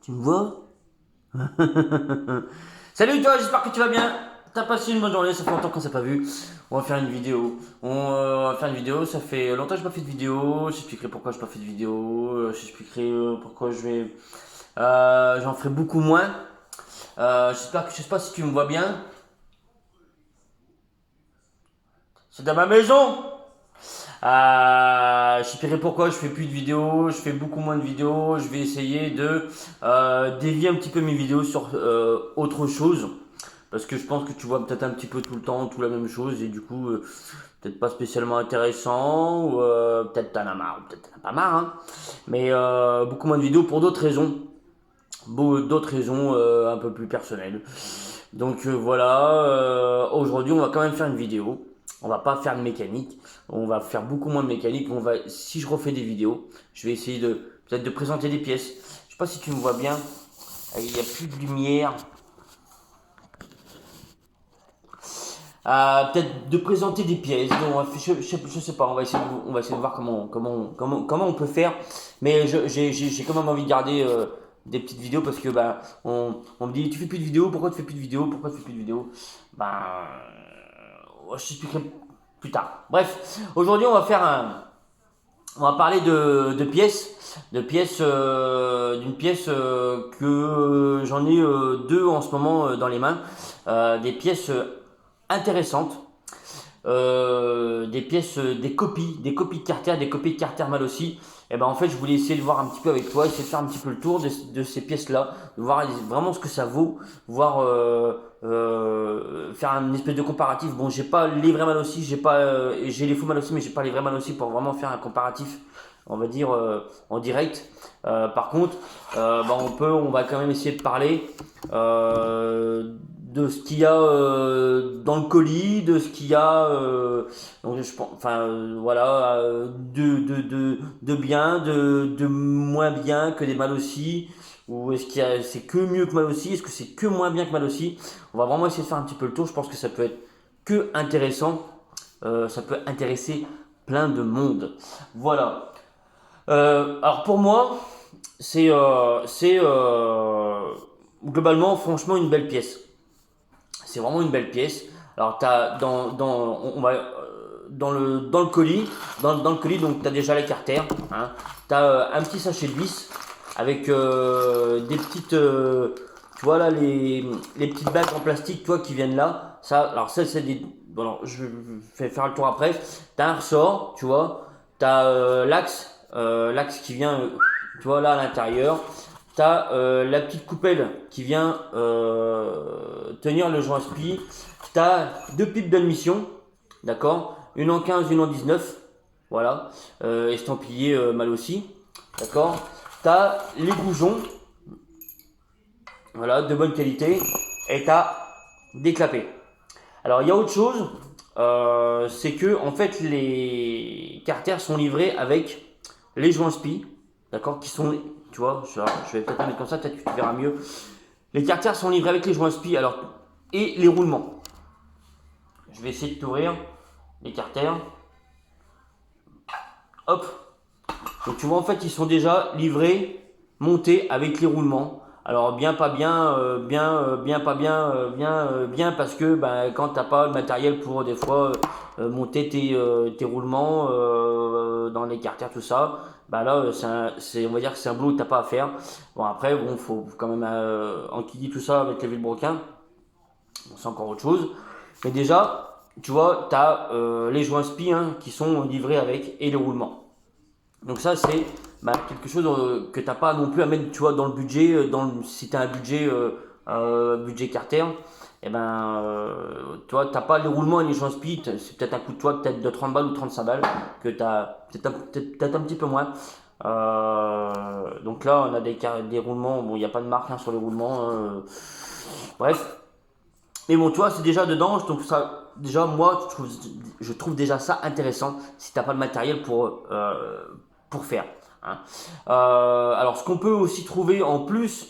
Tu me vois? Salut toi, j'espère que tu vas bien. T'as passé une bonne journée, ça fait longtemps qu'on s'est pas vu. On va faire une vidéo. On va faire une vidéo, ça fait longtemps que j'ai pas fait de vidéo. J'expliquerai pourquoi j'ai pas fait de vidéo. J'expliquerai pourquoi j'en ferai beaucoup moins. J'espère que je sais pas si tu me vois bien. C'est dans ma maison. J'expliquerai pourquoi je fais plus de vidéos, je fais beaucoup moins de vidéos. Je vais essayer de dévier un petit peu mes vidéos sur autre chose. Parce que je pense que tu vois peut-être un petit peu tout le temps tout la même chose et du coup peut-être pas spécialement intéressant ou peut-être t'en as marre ou peut-être t'en as pas marre, hein. Mais beaucoup moins de vidéos pour d'autres raisons, d'autres raisons un peu plus personnelles. Donc voilà, aujourd'hui on va quand même faire une vidéo. On va pas faire de mécanique, on va faire beaucoup moins de mécanique. Si je refais des vidéos, je vais essayer de peut-être de présenter des pièces. Je sais pas si tu me vois bien. Il n'y a plus de lumière. Peut-être de présenter des pièces. Donc, je sais pas, on va essayer de voir comment on peut faire. Mais j'ai quand même envie de garder des petites vidéos parce que bah, on me dit tu fais plus de vidéos, pourquoi tu fais plus de vidéos, pourquoi tu fais plus de vidéos. Ben, je t'expliquerai plus tard. Bref, aujourd'hui on va parler d'une pièce que j'en ai deux en ce moment dans les mains, des pièces intéressantes, des pièces, des copies de Carter, des copies de Carter mal aussi. Et ben en fait, je voulais essayer de voir un petit peu avec toi, essayer de faire un petit peu le tour de ces pièces-là, de voir vraiment ce que ça vaut, voir faire une espèce de comparatif. Bon, j'ai pas les vrais mal aussi, j'ai les faux mal aussi, mais j'ai pas les vrais mal aussi pour vraiment faire un comparatif, on va dire en direct. Par contre, bah, on va quand même essayer de parler de ce qu'il y a dans le colis, de ce qu'il y a, donc je pense, enfin voilà, de bien, de moins bien que des mal aussi, ou est-ce qu'il y a, c'est que mieux que mal aussi, est-ce que c'est que moins bien que mal aussi. On va vraiment essayer de faire un petit peu le tour. Je pense que ça peut être que intéressant, ça peut intéresser plein de monde. Voilà. Alors pour moi, c'est globalement, franchement, une belle pièce. C'est vraiment une belle pièce. Alors, t'as on va, dans le colis, dans le colis, donc tu as déjà l'écarter. Hein. Tu as un petit sachet de vis avec des petites. Tu vois là, les petites bagues en plastique, toi, qui viennent là. Alors, ça, c'est des. Bon, alors, je vais faire le tour après. Tu as un ressort, tu vois. Tu as l'axe qui vient, tu vois, là à l'intérieur. T'as la petite coupelle qui vient tenir le joint spi. T'as deux pipes d'admission, d'accord? Une en 15, une en 19. Voilà. Estampillé mal aussi. D'accord? T'as les boujons, voilà, de bonne qualité. Et t'as des clapets. Alors il y a autre chose, c'est que en fait les carters sont livrés avec les joints spi, d'accord, qui sont, tu vois, je vais peut-être la mettre comme ça, peut-être que tu verras mieux. Les carters sont livrés avec les joints spi, alors et les roulements. Je vais essayer de t'ouvrir les carters. Hop. Donc tu vois en fait ils sont déjà livrés, montés avec les roulements. Alors bien pas bien, bien pas bien, bien parce que ben, quand t'as pas le matériel pour des fois monter tes roulements dans les carters tout ça, bah là on va dire que c'est un boulot que t'as pas à faire. Bon après bon faut quand même enquiller tout ça avec les vilebrequins. Bon, c'est encore autre chose. Mais déjà tu vois t'as les joints spi hein, qui sont livrés avec et les roulements. Donc ça c'est bah, quelque chose que t'as pas non plus à mettre tu vois dans le budget si tu as un budget Carter et ben tu vois t'as pas les roulements et les joints speed, c'est peut-être un coup de toi peut-être de 30 balles ou 35 balles que t'as peut-être un petit peu moins. Donc là on a des roulements, bon il n'y a pas de marque hein, sur les roulements hein. Bref, mais bon, tu vois, c'est déjà dedans, donc ça, déjà, moi, je trouve déjà ça intéressant si t'as pas le matériel pour faire. Hein. Alors, ce qu'on peut aussi trouver en plus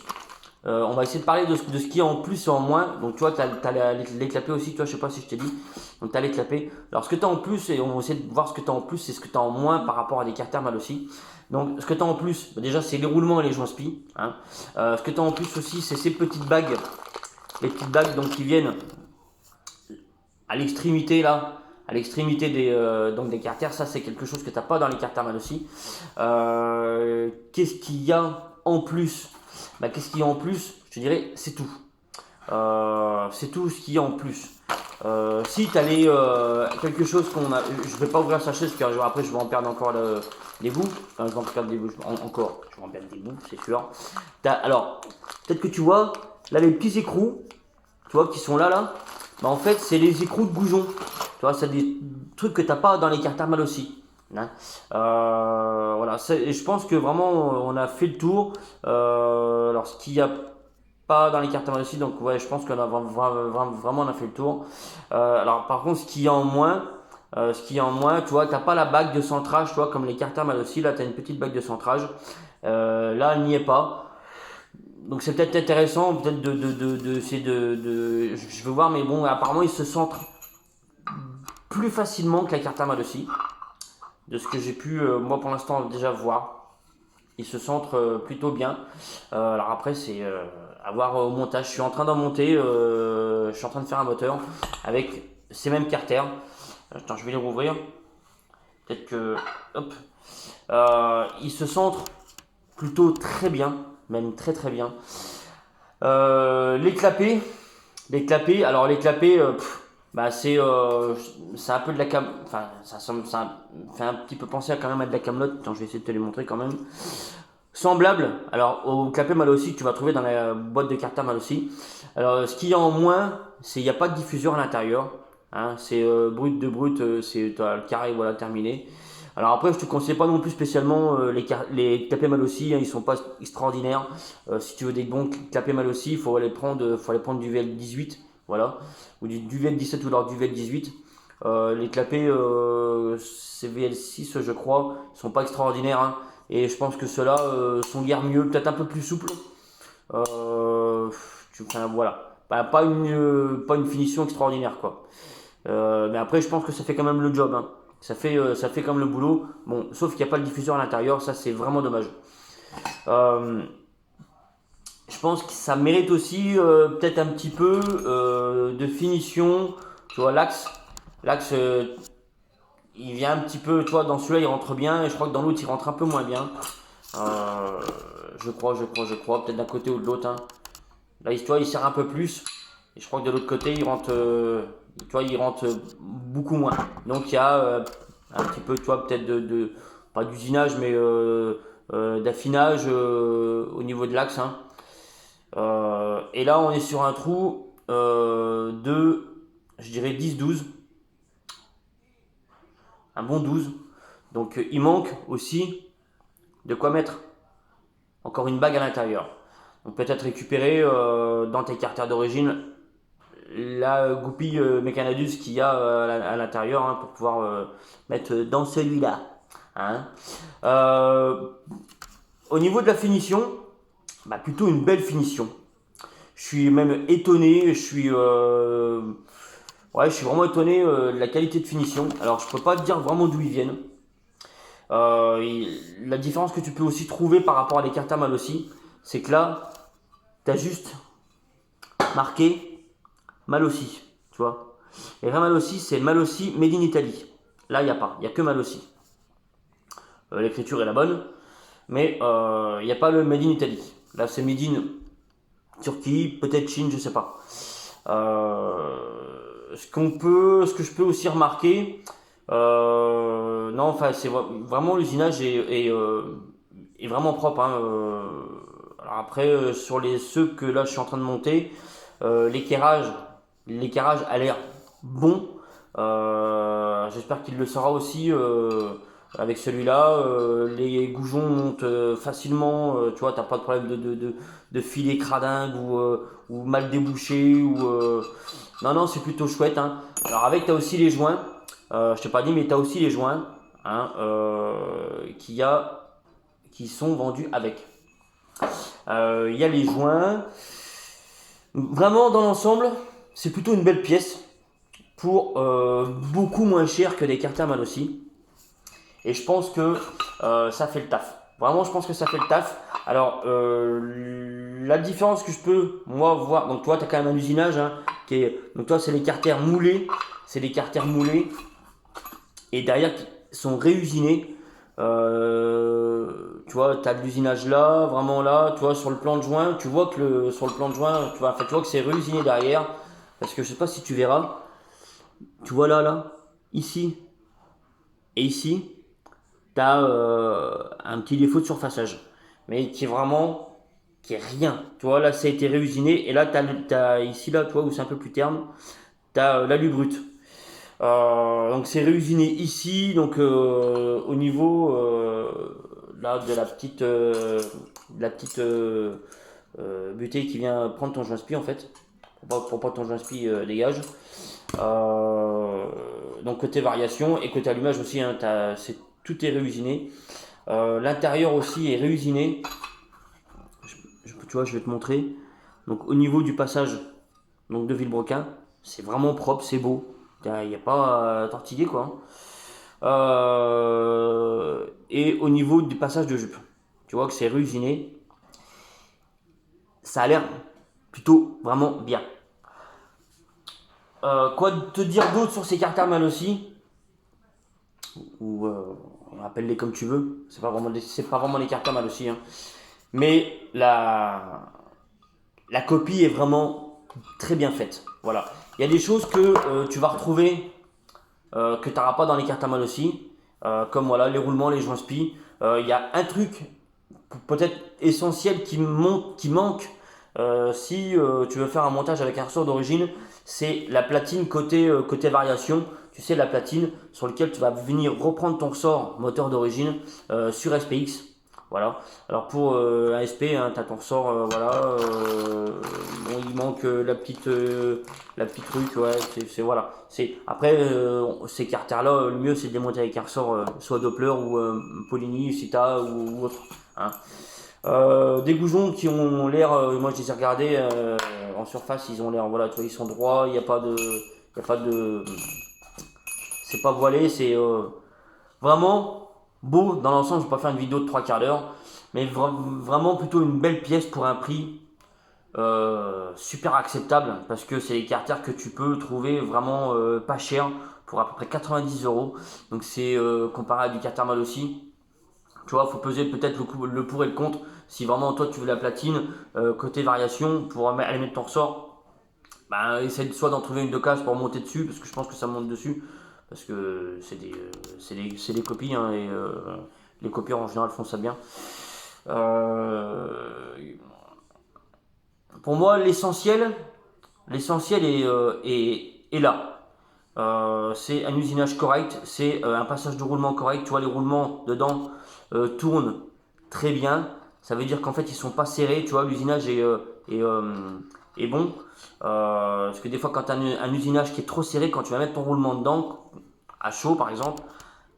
On va essayer de parler de ce qu'il y a en plus et en moins. Donc tu vois, tu as les clapets aussi, tu vois, je sais pas si je t'ai dit. Donc tu as les clapets. Alors ce que tu as en plus, et on va essayer de voir ce que tu as en plus et ce que tu as en moins par rapport à des cartes thermales aussi. Donc ce que tu as en plus, déjà c'est les roulements et les joints spi. Hein. Ce que tu as en plus aussi, c'est ces petites bagues. Les petites bagues donc, qui viennent à l'extrémité là. À l'extrémité des carters, ça c'est quelque chose que tu n'as pas dans les cartes thermales aussi. Qu'est-ce qu'il y a en plus? Qu'est-ce qu'il y a en plus? Je te dirais, c'est tout. C'est tout ce qu'il y a en plus. Si tu as quelque chose qu'on a, je vais pas ouvrir le sachet parce que après je vais en perdre encore des bouts. Enfin, je vais en perdre des bouts, je vais en perdre des bouts, c'est sûr. Alors, peut-être que tu vois, là les petits écrous, tu vois, qui sont là. En fait, c'est les écrous de goujon. Tu vois, c'est des trucs que tu n'as pas dans les cartes thermales aussi. Hein. Voilà, et je pense que vraiment on a fait le tour. Alors, ce qu'il y a pas dans les cartes thermales aussi, donc ouais, je pense qu'on a vraiment on a fait le tour. Alors, par contre, ce qu'il y a en moins, tu vois, t'as pas la bague de centrage, tu vois, comme les cartes thermales aussi. Là, tu as une petite bague de centrage. Là, elle n'y est pas. Donc c'est peut-être intéressant, peut-être je veux voir, mais bon, apparemment il se centre plus facilement que la carte thermale aussi, de ce que j'ai pu moi pour l'instant déjà voir. Il se centre plutôt bien. Alors après c'est à voir au montage. Je suis en train d'en monter, je suis en train de faire un moteur avec ces mêmes carters. Attends, je vais les rouvrir. Peut-être que, hop, il se centre plutôt très bien, même très très bien. Les clapets, alors les clapets, c'est un peu de la cam, enfin ça fait un petit peu penser à quand même à de la camelote. Attends, je vais essayer de te les montrer quand même. Semblable, alors au clapet mal aussi que tu vas trouver dans la boîte de cartes mal aussi. Alors ce qu'il y a en moins, c'est il n'y a pas de diffuseur à l'intérieur. Hein, c'est brut de brut, c'est le carré voilà terminé. Alors après, je te conseille pas non plus spécialement les clapets mal aussi, hein, ils sont pas extraordinaires. Si tu veux des bons clapets mal aussi, il faut aller prendre du VL18, voilà, ou du VL17 ou alors du VL18. Les clapets CVL6, je crois, sont pas extraordinaires, hein, et je pense que ceux-là sont guère mieux, peut-être un peu plus souples. Voilà, pas une finition extraordinaire quoi. Mais après, je pense que ça fait quand même le job. Hein. Ça fait comme le boulot. Bon, sauf qu'il n'y a pas le diffuseur à l'intérieur, ça c'est vraiment dommage. Je pense que ça mérite aussi peut-être un petit peu de finition. Tu vois, l'axe, il vient un petit peu, tu vois, dans celui-là il rentre bien, et je crois que dans l'autre il rentre un peu moins bien. Je crois, peut-être d'un côté ou de l'autre. Hein. Là, tu vois, il sert un peu plus, et je crois que de l'autre côté il rentre. Tu vois, il rentre beaucoup moins. Donc il y a un petit peu, tu vois, peut-être pas d'usinage, mais d'affinage au niveau de l'axe. Hein. Et là, on est sur un trou je dirais 10-12. Un bon 12. Donc il manque aussi de quoi mettre encore une bague à l'intérieur. Donc peut-être récupérer dans tes carters d'origine la goupille Mechanadus qu'il y a à l'intérieur hein, pour pouvoir mettre dans celui-là. Hein. Au niveau de la finition, plutôt une belle finition. Je suis même étonné, je suis vraiment étonné de la qualité de finition. Alors je peux pas te dire vraiment d'où ils viennent. La différence que tu peux aussi trouver par rapport à des cartes à mal aussi, c'est que là, tu as juste marqué Malossi, tu vois. Et vrai Malossi, c'est Malossi Made in Italy. Là, il n'y a pas, il n'y a que Malossi. L'écriture est la bonne, mais il n'y a pas le Made in Italy. Là, c'est Made in Turquie, peut-être Chine, je sais pas. Ce que je peux aussi remarquer, non, enfin, c'est vraiment l'usinage est vraiment propre. Hein, alors après, sur ceux que là je suis en train de monter, l'équerrage a l'air bon. J'espère qu'il le sera aussi avec celui-là. Les goujons montent facilement. Tu vois, t'as pas de problème de filet cradingue ou mal débouché. Non, c'est plutôt chouette. Hein. Alors avec, t'as aussi les joints. Je t'ai pas dit, mais t'as aussi les joints hein, qui sont vendus avec. Il y a les joints. Vraiment, dans l'ensemble, c'est plutôt une belle pièce pour beaucoup moins cher que des cartes Thermal aussi. Et je pense que ça fait le taf. Vraiment, je pense que ça fait le taf. Alors, la différence que je peux, moi, voir. Donc, toi, tu as quand même un usinage. Hein, donc, toi, c'est les carters moulés. C'est les carters moulés. Et derrière, qui sont réusinés. Tu vois, tu as de l'usinage là, vraiment là. Tu vois, sur le plan de joint, tu vois que sur le plan de joint, tu vois que c'est réusiné derrière. Parce que je sais pas si tu verras. Tu vois là, ici et ici. Tu as un petit défaut de surfaçage, mais qui est rien. Tu vois, là, ça a été réusiné, et là, tu as ici, là, tu vois, où c'est un peu plus terne, tu as l'alu brut. Donc, c'est réusiné ici, donc au niveau là, de la petite butée qui vient prendre ton joint spi, en fait, pour pas que ton joint spi dégage. Euh, donc, côté variation et côté allumage aussi, hein, tout est réusiné. L'intérieur aussi est réusiné. Tu vois, je vais te montrer. Donc au niveau du passage donc, de Villebrequin, c'est vraiment propre, c'est beau. Il n'y a pas à tortiller quoi. Et au niveau du passage de jupe, tu vois que c'est réusiné. Ça a l'air plutôt vraiment bien. Quoi te dire d'autre sur ces cartes Thermal aussi? Ou appelle-les comme tu veux. C'est pas vraiment les cartes Thermal aussi. Hein. Mais la copie est vraiment très bien faite. Voilà. Il y a des choses que tu vas retrouver que tu n'auras pas dans les cartes à main aussi, comme voilà, les roulements, les joints spi. Il y a un truc peut-être essentiel qui manque si tu veux faire un montage avec un ressort d'origine, c'est la platine côté variation. Tu sais, la platine sur laquelle tu vas venir reprendre ton ressort moteur d'origine sur SPX. Voilà. Alors pour un SP, hein, tu as ton ressort, voilà. Bon, il manque la petite truc, ouais. Voilà. Après ces carters-là, le mieux c'est de les monter avec un ressort, soit Doppler ou Polini, Sita ou autre. Hein. Des goujons qui ont l'air, moi je les ai regardés en surface, ils ont l'air, voilà, tu vois, ils sont droits, il n'y a pas de, c'est pas voilé, c'est vraiment beau dans l'ensemble. Je vais pas faire une vidéo de 3 quarts d'heure, mais vraiment plutôt une belle pièce pour un prix super acceptable, parce que c'est les carters que tu peux trouver vraiment pas cher pour à peu près 90 euros. Donc c'est comparé à du carter mal aussi. Tu vois, il faut peser peut-être le pour et le contre. Si vraiment toi tu veux la platine, côté variation, pour aller mettre ton ressort, bah, essaie soit d'en trouver une de casse pour monter dessus, parce que je pense que ça monte dessus, parce que c'est des copies, hein, et les copieurs en général font ça bien. Euh, pour moi, l'essentiel est là. C'est un usinage correct, c'est un passage de roulement correct. Tu vois, les roulements dedans tournent très bien. Ça veut dire qu'en fait, ils sont pas serrés. Tu vois, l'usinage est bon. Parce que des fois, quand tu as un usinage qui est trop serré, quand tu vas mettre ton roulement dedans, à chaud par exemple,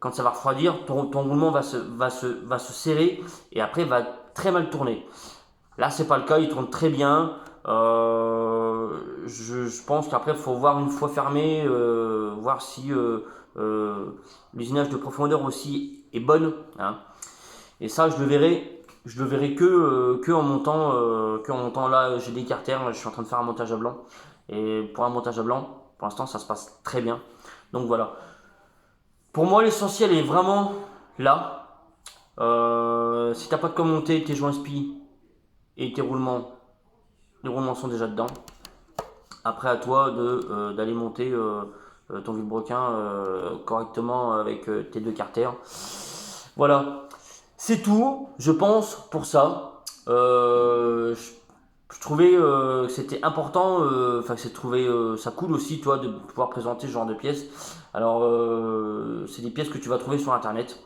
quand ça va refroidir, ton roulement va se serrer et après va très mal tourner. Là, c'est pas le cas, il tourne très bien. Je pense qu'après, il faut voir une fois fermé, voir si l'usinage de profondeur aussi est bonne. Hein. Et ça, je le verrai que en montant. Là, j'ai des carters, je suis en train de faire un montage à blanc. Et pour un montage à blanc, pour l'instant, ça se passe très bien. Donc voilà. Pour moi, l'essentiel est vraiment là. Si t'as pas de quoi monter tes joints spi et tes roulements, les roulements sont déjà dedans. Après, à toi d'aller monter ton vilebrequin correctement avec tes deux carters. Voilà, c'est tout, je pense, pour ça. Je trouvais que c'était important, enfin, c'est trouvé ça cool aussi, toi, de pouvoir présenter ce genre de pièces. Alors, c'est des pièces que tu vas trouver sur internet.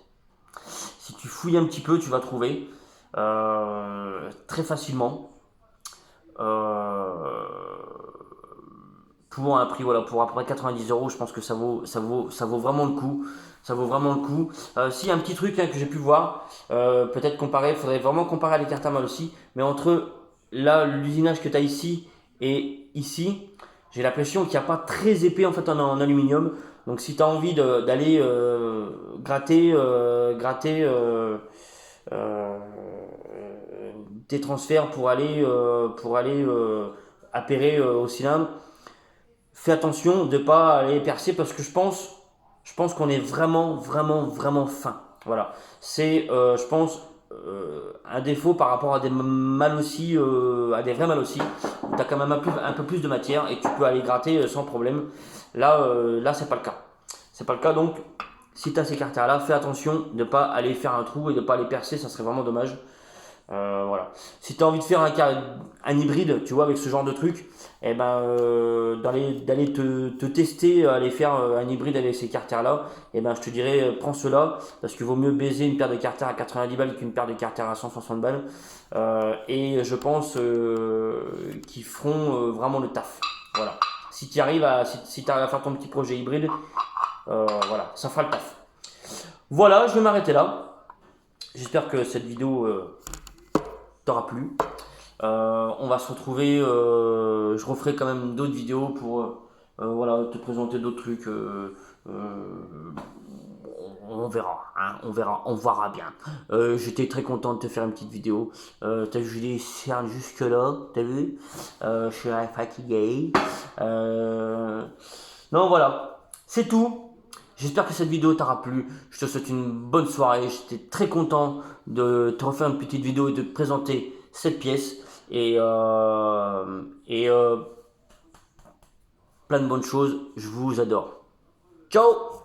Si tu fouilles un petit peu, tu vas trouver très facilement. Euh, pour un prix, voilà, pour à peu près 90 euros, je pense que ça vaut vraiment le coup. Ça vaut vraiment le coup. Si, un petit truc que j'ai pu voir, peut-être comparer, il faudrait vraiment comparer à l'écart thermal aussi, mais entre là, l'usinage que tu as ici et ici, j'ai l'impression qu'il n'y a pas très épais en fait en aluminium. Donc si tu as envie d'aller gratter euh, tes transferts pour aller appairer au cylindre, fais attention de ne pas aller percer parce que je pense qu'on est vraiment fin. Voilà. C'est, je pense, un défaut par rapport à des malossis, à des vrais malossis, où tu as quand même un peu plus de matière et tu peux aller gratter sans problème. Là c'est pas le cas. C'est pas le cas, donc si tu as ces carters-là, fais attention de ne pas aller faire un trou et de ne pas aller percer, ça serait vraiment dommage. Voilà. Si tu as envie de faire un hybride, tu vois, avec ce genre de truc, eh ben, d'aller te tester, aller faire un hybride avec ces carters-là, eh ben, je te dirais, prends cela, parce qu'il vaut mieux baiser une paire de carters à 90 balles qu'une paire de carters à 160 balles. Et je pense qu'ils feront vraiment le taf. Voilà. Si tu arrives si arrives à faire ton petit projet hybride, voilà, ça fera le taf. Voilà, je vais m'arrêter là. J'espère que cette vidéo t'aura plu. On va se retrouver. Je referai quand même d'autres vidéos pour voilà, te présenter d'autres trucs. On verra, hein, on verra bien. J'étais très content de te faire une petite vidéo. T'as vu, je les cernes jusque là, t'as vu? Je suis fatigué. Non, voilà, c'est tout. J'espère que cette vidéo t'aura plu. Je te souhaite une bonne soirée. J'étais très content de te refaire une petite vidéo et de te présenter cette pièce. Et plein de bonnes choses. Je vous adore. Ciao!